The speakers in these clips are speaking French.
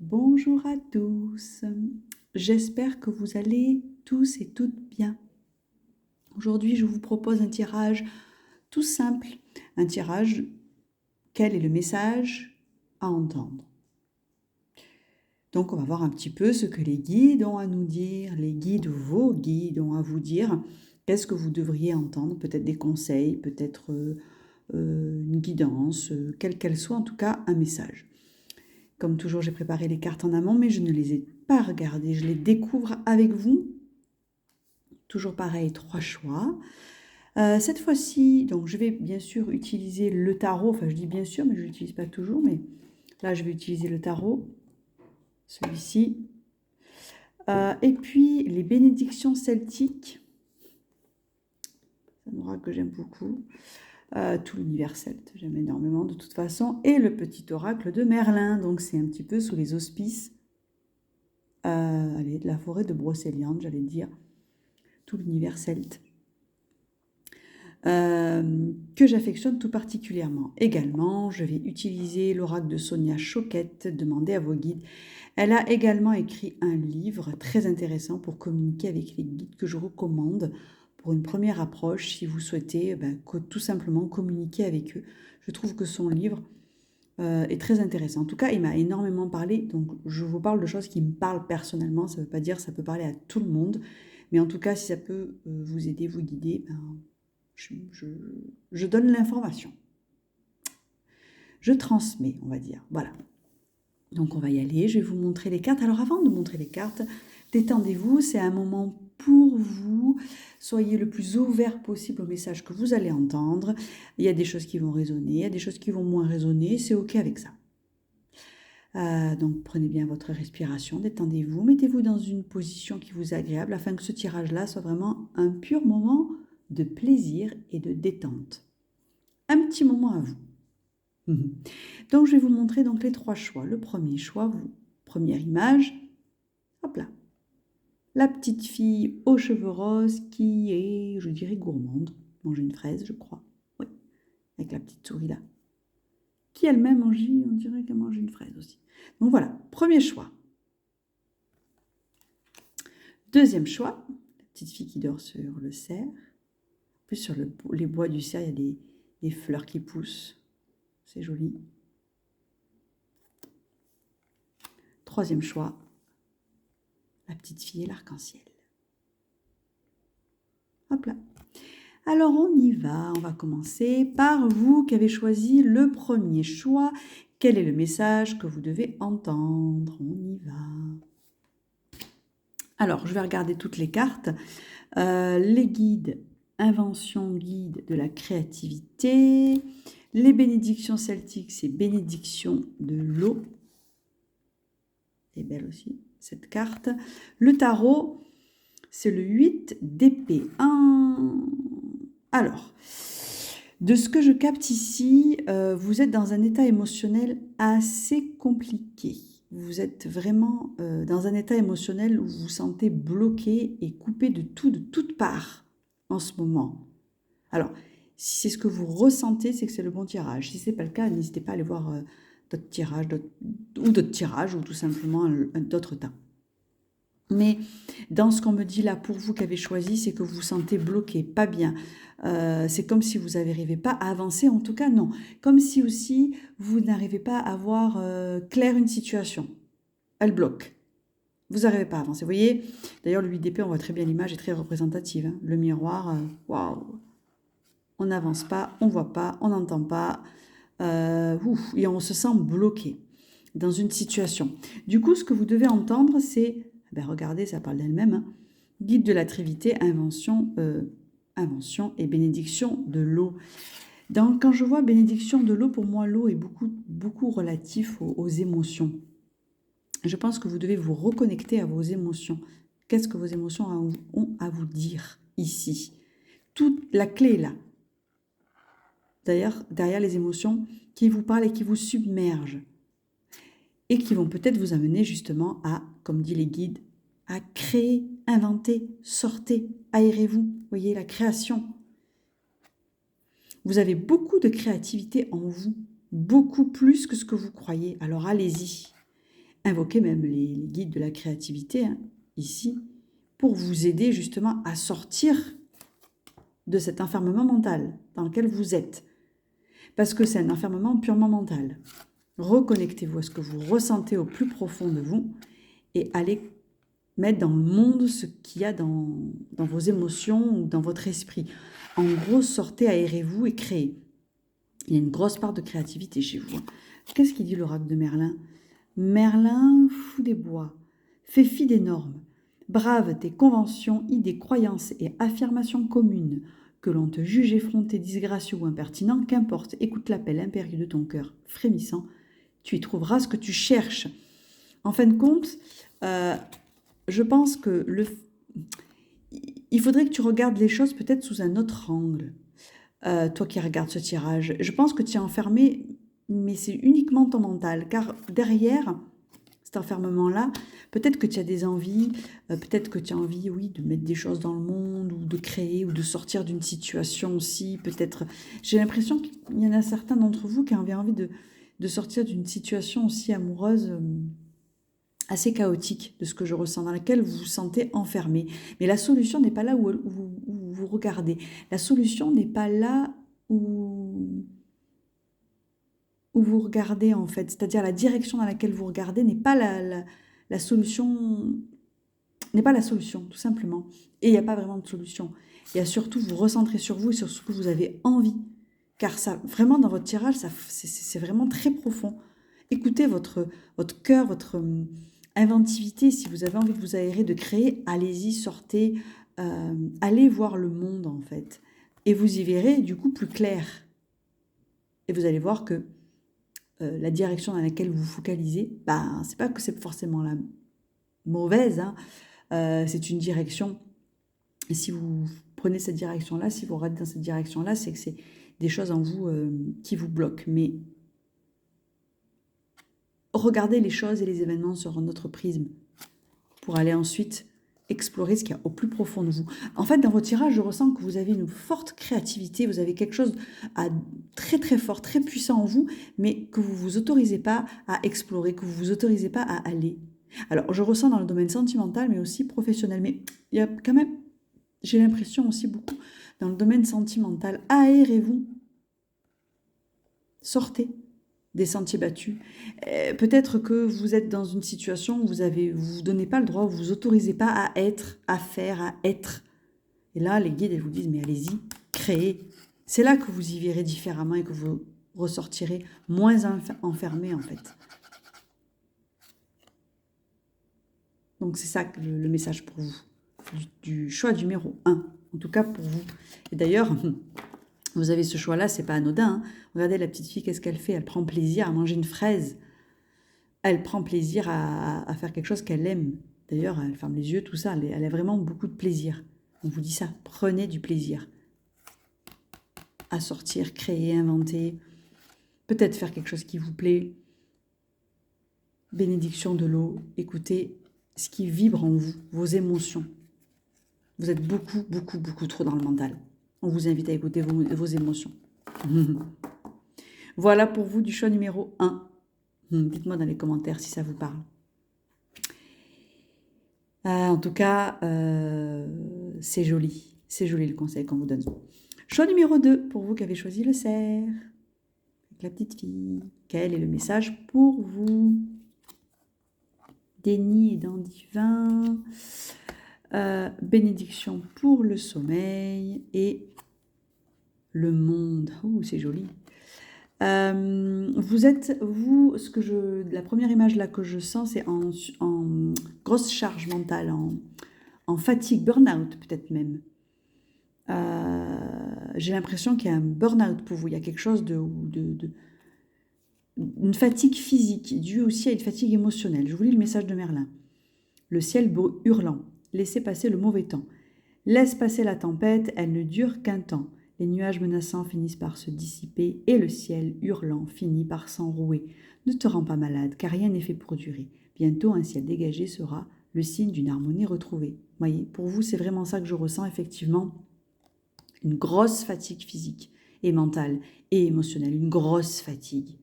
Bonjour à tous, j'espère que vous allez tous et toutes bien. Aujourd'hui, je vous propose un tirage tout simple, un tirage quel est le message à entendre. Donc on va voir un petit peu ce que les guides ont à nous dire, les guides, vos guides ont à vous dire, qu'est-ce que vous devriez entendre, peut-être des conseils, peut-être une guidance, quelle qu'elle soit, en tout cas un message. Comme toujours, j'ai préparé les cartes en amont, mais je ne les ai pas regardées. Je les découvre avec vous. Toujours pareil, 3 choix. Cette fois-ci, donc je vais bien sûr utiliser le tarot. Enfin, je dis bien sûr, mais je ne l'utilise pas toujours. Mais là, je vais utiliser le tarot, celui-ci. Et puis, les bénédictions celtiques. C'est un oracle que j'aime beaucoup. Tout l'univers celte, j'aime énormément de toute façon. Et le petit oracle de Merlin. Donc, c'est un petit peu sous les auspices de la forêt de Brocéliande, j'allais dire, tout l'univers celte, que j'affectionne tout particulièrement. Également, je vais utiliser l'oracle de Sonia Choquette, demandez à vos guides. Elle a également écrit un livre très intéressant pour communiquer avec les guides que je recommande pour une première approche si vous souhaitez tout simplement communiquer avec eux. Je trouve que son livre est très intéressant. En tout cas, il m'a énormément parlé, donc je vous parle de choses qui me parlent personnellement. Ça ne veut pas dire que ça peut parler à tout le monde, mais en tout cas, si ça peut vous aider, vous guider, je donne l'information. Je transmets, on va dire. Voilà. Donc on va y aller, je vais vous montrer les cartes. Alors avant de montrer les cartes, détendez-vous, c'est un moment pour vous. Soyez le plus ouvert possible au message que vous allez entendre. Il y a des choses qui vont résonner, il y a des choses qui vont moins résonner, c'est ok avec ça. Donc prenez bien votre respiration, détendez-vous, mettez-vous dans une position qui vous est agréable afin que ce tirage-là soit vraiment un pur moment de plaisir et de détente. Un petit moment à vous. Donc je vais vous montrer donc les 3 choix. Le premier choix, première image, hop là. La petite fille aux cheveux roses qui est, je dirais, gourmande. Manger une fraise, je crois. Oui, avec la petite souris là. Qui elle-même mange, on dirait qu'elle mange une fraise aussi. Donc voilà, premier choix. Deuxième choix, la petite fille qui dort sur le cerf. En plus, sur les bois du cerf, il y a des fleurs qui poussent. C'est joli. Troisième choix, la petite fille et l'arc-en-ciel. Hop là. Alors on y va, on va commencer par vous qui avez choisi le premier choix. Quel est le message que vous devez entendre? On y va. Alors, je vais regarder toutes les cartes. Les guides, invention guide de la créativité. Les bénédictions celtiques, c'est bénédiction de l'eau. C'est belle aussi, cette carte. Le tarot, c'est le 8 d'épée. Alors, de ce que je capte ici, vous êtes dans un état émotionnel assez compliqué. Vous êtes vraiment dans un état émotionnel où vous vous sentez bloqué et coupé de tout, de toutes parts en ce moment. Alors, si c'est ce que vous ressentez, c'est que c'est le bon tirage. Si ce n'est pas le cas, n'hésitez pas à aller voir d'autres tirages, ou tout simplement d'autres temps. Mais dans ce qu'on me dit là pour vous qui avez choisi, c'est que vous vous sentez bloqué, pas bien. C'est comme si vous n'arrivez pas à avancer, en tout cas non. Comme si aussi vous n'arrivez pas à voir clair une situation. Elle bloque. Vous n'arrivez pas à avancer. Vous voyez, d'ailleurs le 8 d'épée, on voit très bien l'image, est très représentative. Hein. Le miroir, waouh. On n'avance pas, on ne voit pas, on n'entend pas. Et on se sent bloqué dans une situation. Du coup, ce que vous devez entendre, c'est... regardez, ça parle d'elle-même. Hein. Guide de la trinité, invention et bénédiction de l'eau. Quand je vois bénédiction de l'eau, pour moi, l'eau est beaucoup relatif aux émotions. Je pense que vous devez vous reconnecter à vos émotions. Qu'est-ce que vos émotions ont à vous dire ici? Toute la clé est là. D'ailleurs, derrière les émotions qui vous parlent et qui vous submergent. Et qui vont peut-être vous amener justement à, comme dit les guides, à créer, inventer, sortez, aérez-vous. Voyez, la création. Vous avez beaucoup de créativité en vous, beaucoup plus que ce que vous croyez. Alors allez-y. invoquer même les guides de la créativité, hein, ici, pour vous aider justement à sortir de cet enfermement mental dans lequel vous êtes. Parce que c'est un enfermement purement mental. Reconnectez-vous à ce que vous ressentez au plus profond de vous et allez mettre dans le monde ce qu'il y a dans vos émotions ou dans votre esprit. En gros, sortez, aérez-vous et créez. Il y a une grosse part de créativité chez vous. Qu'est-ce qu'il dit l'oracle de Merlin? Merlin, fou des bois, fais fi des normes, brave tes conventions, idées, croyances et affirmations communes. Que l'on te juge effronté, disgracieux ou impertinent, qu'importe, écoute l'appel impérieux de ton cœur frémissant, tu y trouveras ce que tu cherches. En fin de compte, je pense que il faudrait que tu regardes les choses peut-être sous un autre angle. Toi qui regardes ce tirage, je pense que tu es enfermé, mais c'est uniquement ton mental, car derrière cet enfermement-là, peut-être que tu as des envies, peut-être que tu as envie, oui, de mettre des choses dans le monde, ou de créer, ou de sortir d'une situation aussi, peut-être. J'ai l'impression qu'il y en a certains d'entre vous qui avaient envie de sortir d'une situation aussi amoureuse, assez chaotique, de ce que je ressens, dans laquelle vous vous sentez enfermé. Mais la solution n'est pas là où vous regardez. La solution n'est pas là où vous regardez, en fait. C'est-à-dire la direction dans laquelle vous regardez n'est pas la solution, n'est pas la solution, tout simplement. Et il n'y a pas vraiment de solution. Il y a surtout, vous recentrez sur vous et sur ce que vous avez envie. Car ça, vraiment, dans votre tirage, c'est vraiment très profond. Écoutez votre cœur, votre inventivité. Si vous avez envie de vous aérer, de créer, allez-y, sortez, allez voir le monde, en fait. Et vous y verrez, du coup, plus clair. Et vous allez voir que la direction dans laquelle vous vous focalisez, ben, c'est pas que c'est forcément la mauvaise, hein. C'est une direction. Et si vous prenez cette direction-là, si vous regardez dans cette direction-là, c'est que c'est des choses en vous qui vous bloquent. Mais regardez les choses et les événements sur un autre prisme pour aller ensuite explorer ce qu'il y a au plus profond de vous. En fait, dans vos tirages, je ressens que vous avez une forte créativité, vous avez quelque chose à très très fort, très puissant en vous, mais que vous ne vous autorisez pas à explorer, que vous ne vous autorisez pas à aller. Alors, je ressens dans le domaine sentimental, mais aussi professionnel. Mais il y a quand même, j'ai l'impression aussi beaucoup, dans le domaine sentimental, aérez-vous, sortez des sentiers battus. Peut-être que vous êtes dans une situation où vous donnez pas le droit, vous vous autorisez pas à être, à faire, à être. Et là, les guides, elles vous disent, mais allez-y, créez. C'est là que vous y verrez différemment et que vous ressortirez moins enfermé, en fait. Donc, c'est ça le message pour vous, du choix numéro 1, en tout cas pour vous. Et d'ailleurs, vous avez ce choix-là, c'est pas anodin, hein. Regardez la petite fille, qu'est-ce qu'elle fait? Elle prend plaisir à manger une fraise. Elle prend plaisir à faire quelque chose qu'elle aime. D'ailleurs, elle ferme les yeux, tout ça. Elle a vraiment beaucoup de plaisir. On vous dit ça, prenez du plaisir à sortir, créer, inventer. Peut-être faire quelque chose qui vous plaît. Bénédiction de l'eau. Écoutez ce qui vibre en vous, vos émotions. Vous êtes beaucoup, beaucoup, beaucoup trop dans le mental. On vous invite à écouter vos émotions. Voilà pour vous du choix numéro 1. Dites-moi dans les commentaires si ça vous parle. En tout cas, c'est joli. C'est joli le conseil qu'on vous donne. Choix numéro 2, pour vous qui avez choisi le cerf. Avec la petite fille. Quel est le message pour vous? Déni et dents divin. Bénédiction pour le sommeil. Et le monde. Oh, c'est joli. La première image là que je sens, c'est en grosse charge mentale, en fatigue, burn-out peut-être même. J'ai l'impression qu'il y a un burn-out pour vous, il y a quelque chose une fatigue physique, due aussi à une fatigue émotionnelle. Je vous lis le message de Merlin. Le ciel hurlant, laissez passer le mauvais temps. Laisse passer la tempête, elle ne dure qu'un temps. Les nuages menaçants finissent par se dissiper et le ciel hurlant finit par s'enrouer. Ne te rends pas malade, car rien n'est fait pour durer. Bientôt, un ciel dégagé sera le signe d'une harmonie retrouvée. Voyez, pour vous, c'est vraiment ça que je ressens, effectivement. Une grosse fatigue physique et mentale et émotionnelle. Une grosse fatigue.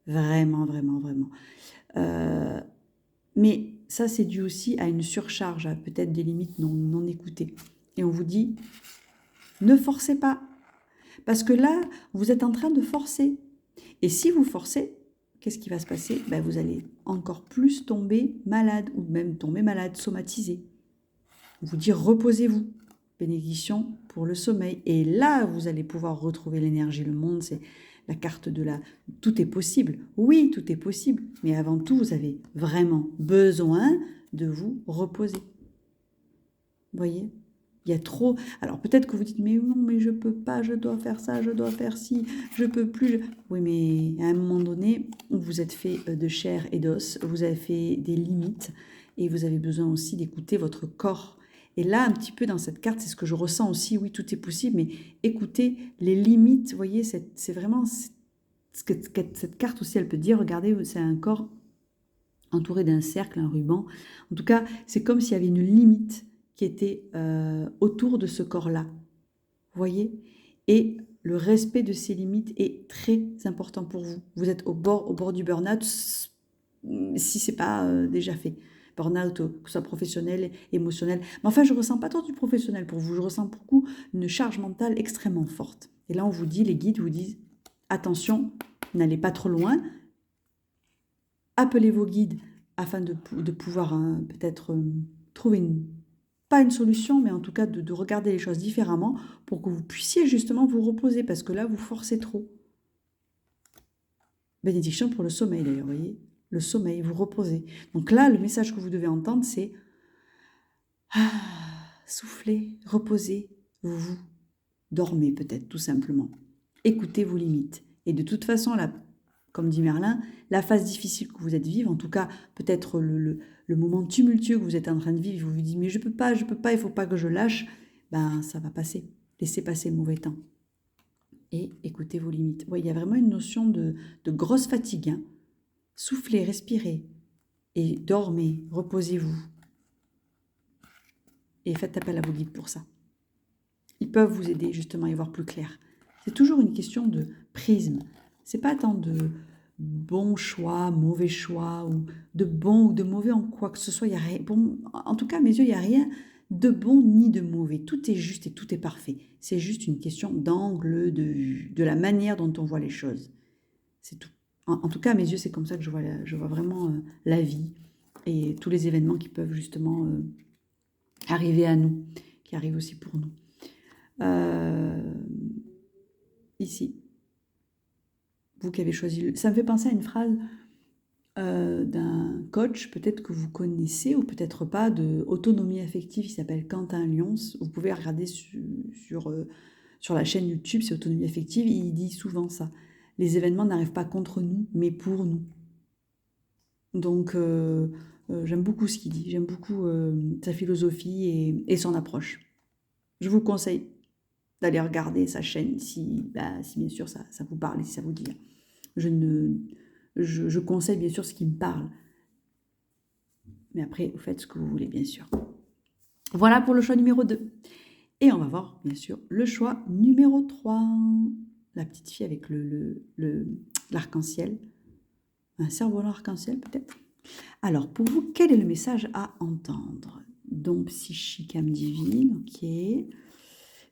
Vraiment, vraiment, vraiment. Mais ça, c'est dû aussi à une surcharge, à peut-être des limites non écoutées. Et on vous dit, ne forcez pas. Parce que là, vous êtes en train de forcer. Et si vous forcez, qu'est-ce qui va se passer? Ben, vous allez encore plus tomber malade, ou même tomber malade, somatisé. On vous dit, reposez-vous. Bénédiction pour le sommeil. Et là, vous allez pouvoir retrouver l'énergie. Le monde, c'est la carte de la... Tout est possible. Oui, tout est possible. Mais avant tout, vous avez vraiment besoin de vous reposer. Vous voyez? Il y a trop... Alors peut-être que vous dites, mais non, mais je peux pas, je dois faire ça, je dois faire ci, je peux plus. Oui, mais à un moment donné, vous êtes fait de chair et d'os, vous avez fait des limites et vous avez besoin aussi d'écouter votre corps. Et là, un petit peu dans cette carte, c'est ce que je ressens aussi, oui, tout est possible, mais écoutez les limites, vous voyez, c'est vraiment ce que cette carte aussi, elle peut dire, regardez, c'est un corps entouré d'un cercle, un ruban. En tout cas, c'est comme s'il y avait une limite qui était autour de ce corps-là. Vous voyez? Et le respect de ces limites est très important pour vous. Vous êtes au bord du burn-out si ce n'est pas déjà fait. Burn-out, que ce soit professionnel, émotionnel. Mais enfin, je ne ressens pas tant du professionnel pour vous. Je ressens beaucoup une charge mentale extrêmement forte. Et là, on vous dit, les guides vous disent, attention, n'allez pas trop loin. Appelez vos guides afin de pouvoir peut-être trouver pas une solution, mais en tout cas de regarder les choses différemment pour que vous puissiez justement vous reposer, parce que là, vous forcez trop. Bénédiction pour le sommeil, d'ailleurs, vous voyez, le sommeil, vous reposez. Donc là, le message que vous devez entendre, c'est soufflez, reposez, vous dormez peut-être, tout simplement. Écoutez vos limites. Et de toute façon, là, comme dit Merlin, la phase difficile que vous êtes vivre, en tout cas peut-être le moment tumultueux que vous êtes en train de vivre, vous vous dites mais je peux pas, il ne faut pas que je lâche, ben ça va passer. Laissez passer le mauvais temps. Et écoutez vos limites. Ouais, il y a vraiment une notion de grosse fatigue. Hein. Soufflez, respirez et dormez, reposez-vous. Et faites appel à vos guides pour ça. Ils peuvent vous aider justement à y voir plus clair. C'est toujours une question de prisme. C'est pas tant de bon choix, mauvais choix, ou de bon ou de mauvais en quoi que ce soit. Il y a rien, en tout cas, à mes yeux, il n'y a rien de bon ni de mauvais. Tout est juste et tout est parfait. C'est juste une question d'angle de vue, de la manière dont on voit les choses. C'est tout. En tout cas, à mes yeux, c'est comme ça que je vois vraiment la vie et tous les événements qui peuvent justement arriver à nous, qui arrivent aussi pour nous. Ici, vous qui avez choisi, ça me fait penser à une phrase d'un coach, peut-être que vous connaissez ou peut-être pas, de autonomie affective, il s'appelle Quentin Lyons. Vous pouvez regarder sur la chaîne YouTube, c'est autonomie affective, il dit souvent ça. Les événements n'arrivent pas contre nous, mais pour nous. Donc, j'aime beaucoup ce qu'il dit, j'aime beaucoup sa philosophie et son approche. Je vous conseille d'aller regarder sa chaîne si bien sûr ça vous parle et si ça vous dit. Je conseille bien sûr ce qui me parle. Mais après, vous faites ce que vous voulez, bien sûr. Voilà pour le choix numéro 2. Et on va voir, bien sûr, le choix numéro 3. La petite fille avec l'arc-en-ciel. Un cerf-volant arc-en-ciel, peut-être. Alors, pour vous, quel est le message à entendre? Don psychique, âme divine, ok.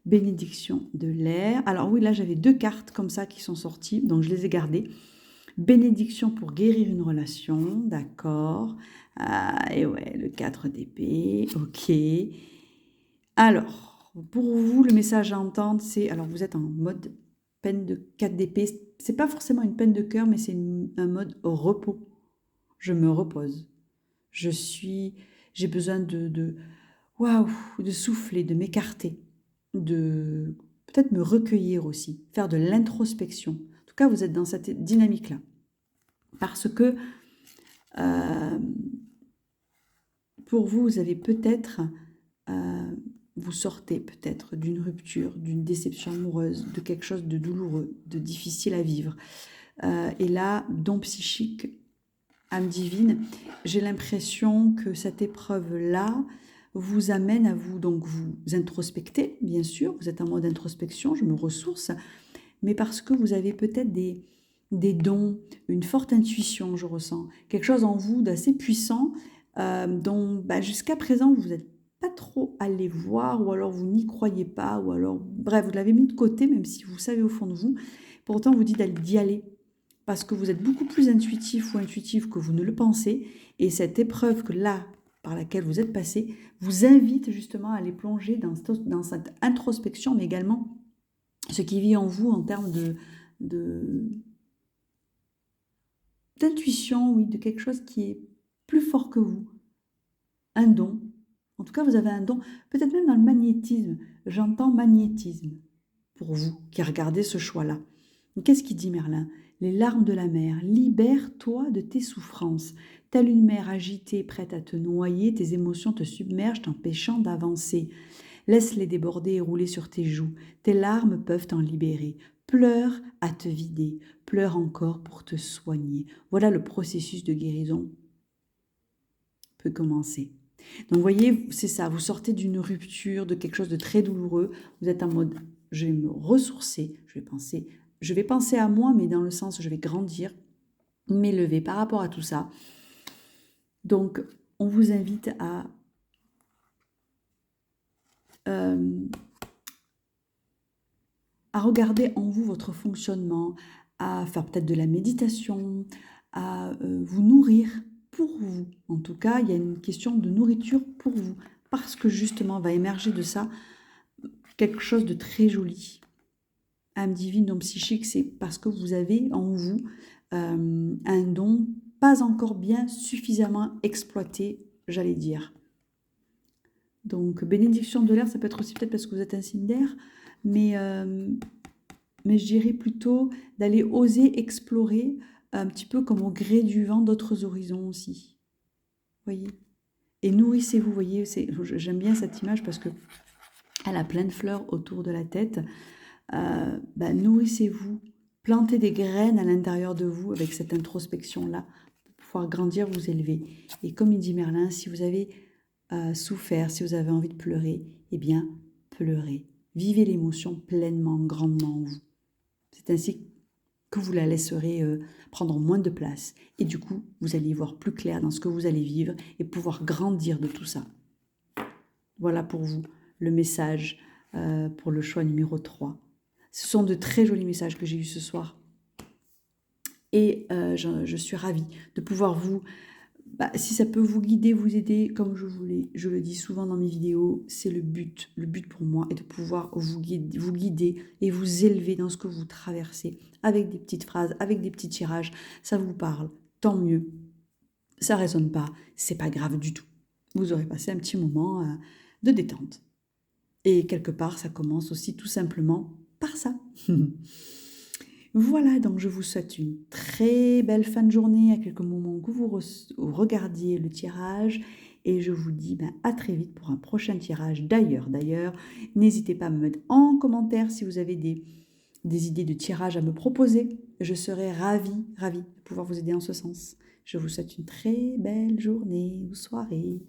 Bénédiction de l'air. Alors oui, là, j'avais 2 cartes comme ça qui sont sorties, donc je les ai gardées. Bénédiction pour guérir une relation, d'accord. Et ouais, le 4 d'épée, ok. Alors, pour vous, le message à entendre, c'est... Alors, vous êtes en mode peine de 4 d'épée. C'est pas forcément une peine de cœur, mais c'est un mode repos. Je me repose. J'ai besoin de souffler, de m'écarter, de peut-être me recueillir aussi, faire de l'introspection. En tout cas, vous êtes dans cette dynamique-là. Parce que pour vous, vous avez peut-être, vous sortez peut-être d'une rupture, d'une déception amoureuse, de quelque chose de douloureux, de difficile à vivre. Et là, don psychique, âme divine, j'ai l'impression que cette épreuve-là vous amène à vous introspecter, bien sûr, vous êtes en mode introspection, je me ressource, mais parce que vous avez peut-être des dons, une forte intuition, je ressens, quelque chose en vous d'assez puissant dont bah, jusqu'à présent vous n'êtes pas trop allé voir, ou alors vous n'y croyez pas, ou alors bref, vous l'avez mis de côté, même si vous savez au fond de vous. Pourtant, vous dites d'y aller parce que vous êtes beaucoup plus intuitif ou intuitive que vous ne le pensez. Et cette épreuve que là, par laquelle vous êtes passé, vous invite justement à aller plonger dans cette introspection, mais également ce qui vit en vous en termes d'intuition, oui, de quelque chose qui est plus fort que vous, un don. En tout cas, vous avez un don, peut-être même dans le magnétisme. J'entends magnétisme pour vous qui regardez ce choix-là. Qu'est-ce qu'il dit Merlin? Les larmes de la mer, libère-toi de tes souffrances. Telle une mer agitée, prête à te noyer, tes émotions te submergent, t'empêchant d'avancer. Laisse-les déborder et rouler sur tes joues. Tes larmes peuvent t'en libérer. Pleure à te vider. Pleure encore pour te soigner. Voilà le processus de guérison peut commencer. Donc, vous voyez, c'est ça. Vous sortez d'une rupture, de quelque chose de très douloureux. Vous êtes en mode, je vais me ressourcer. Je vais penser à moi, mais dans le sens, je vais grandir, m'élever par rapport à tout ça. Donc, on vous invite à regarder en vous votre fonctionnement, à faire peut-être de la méditation, à vous nourrir pour vous. En tout cas, il y a une question de nourriture pour vous, parce que justement va émerger de ça quelque chose de très joli. Âme divine, don psychique, c'est parce que vous avez en vous un don pas encore bien suffisamment exploité, j'allais dire. Donc, bénédiction de l'air, ça peut être aussi peut-être parce que vous êtes un signe d'air, mais je dirais plutôt d'aller oser explorer un petit peu comme au gré du vent d'autres horizons aussi. Voyez? Et nourrissez-vous, voyez, j'aime bien cette image parce que elle a plein de fleurs autour de la tête. Nourrissez-vous, plantez des graines à l'intérieur de vous avec cette introspection-là pour pouvoir grandir, vous élever. Et comme il dit Merlin, si vous avez souffert, si vous avez envie de pleurer, eh bien, pleurez. Vivez l'émotion pleinement, grandement en vous. C'est ainsi que vous la laisserez prendre moins de place. Et du coup, vous allez y voir plus clair dans ce que vous allez vivre et pouvoir grandir de tout ça. Voilà pour vous le message pour le choix numéro 3. Ce sont de très jolis messages que j'ai eus ce soir. Et je suis ravie de pouvoir vous... si ça peut vous guider, vous aider, comme je le dis souvent dans mes vidéos, c'est le but. Le but pour moi est de pouvoir vous guider et vous élever dans ce que vous traversez, avec des petites phrases, avec des petits tirages. Ça vous parle, tant mieux. Ça ne résonne pas, c'est pas grave du tout. Vous aurez passé un petit moment de détente. Et quelque part, ça commence aussi tout simplement par ça. Voilà, donc je vous souhaite une très belle fin de journée à quelques moments que vous regardiez le tirage. Et je vous dis à très vite pour un prochain tirage. D'ailleurs, n'hésitez pas à me mettre en commentaire si vous avez des idées de tirage à me proposer. Je serai ravie de pouvoir vous aider en ce sens. Je vous souhaite une très belle journée ou soirée.